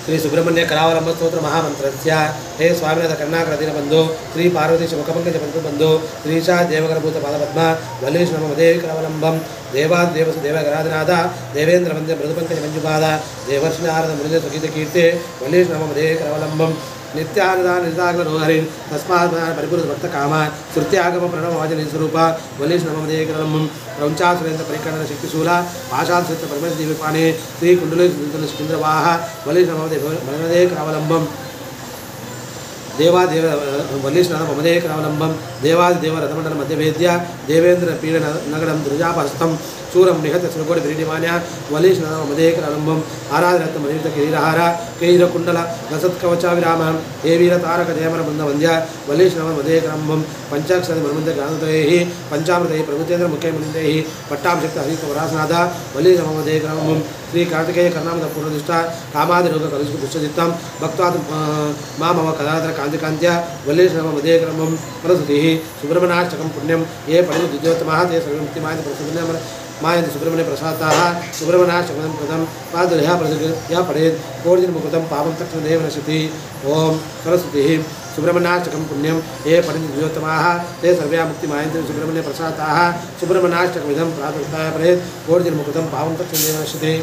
श्री सुब्रह्मण्य करावलंब स्तोत्र महामंत्रस्य हे स्वामिनाथ करुणाकर दीनबंधु श्री पार्वती मुखपंकज बंधु श्रीशा देवगरभूत पादपद्म वल्लीश नम देवी करावलंबम देवादेव देवगराधनाथ देवेंद्र वंदे मृदुपंकज मंजुपाद देवर्षि नारद मुनिंद्र सुगीत कीर्ति वल्लीश नम देवी करावलंबम नित्यानदान निदाग्न रोहरिन तस्मात् परिपूर्ण भक्त काम श्रुत्यागम प्रणव वाजन स्वरूप वल्लीश नम देवी करावलंबम प्रवंचा सुरेंद्र परिकरण शक्तिशूला पाशाद सिद्ध परमेश दीपाने श्री कुंडली सुंदरवाह वल्लीश नम देवी करावलंबम देवादेव वल्लीशनाथ ममदे करावलंबम देवादिदेव रथमंडल मध्यभेद्य देवेंद्र पीड नगरम दुर्जापहस्तम चूरम निहत सुरकोटि विरीडिमान्या वल्लीशनाथ ममदे करावलंबम आराधरत्न मणियुत किरीरहार कैरकुंडल रसत्कवचाविराम हे वीर तारक जयमन बृंद वंद्य वल्लीशनाथ ममदे करावलंबम पंचाक्षर मर्मंद ज्ञानतैः पंचामृतैः प्रभुतेन्द्र मुख्य मुनिंदैः पट्टाभिषिक्त हरित वरासनाथ वल्लीशनाथ ममदे करावलंबम श्री कार्तिकेय कर्णामद पूर्णदृष्टा कामादिरोग कलुषित पुष्पचित्तम भक्त्वात् मामव कदातर कांतिकांत्या वल्लीश नम मदे क्रमम परसुतिः सुब्रह्मण्याष्टकं पुण्यम ये पठितु द्वितीयोत्तमः ते सर्वमुक्तिमायन्ति प्रसन्नं मायन्ति सुब्रह्मण्य प्रसादाः सुब्रह्मण्याष्टकं प्रथम पादुर्या प्रसुतिः पठेत् कोटिजन्मकृतं पापं तत्क्षणदेव नश्यति ओम सरस्वती सुब्रह्मण्याष्टकं पुण्यम ये पठितु द्वितीयोत्तमः ते सर्वे मुक्तिमायन्ति सुब्रह्मण्य प्रसादाः सुब्रह्मण्याष्टकमिदं प्रातः पठेत् कोटिजन्मकृतं पापं तत्क्षणदेव नश्यति।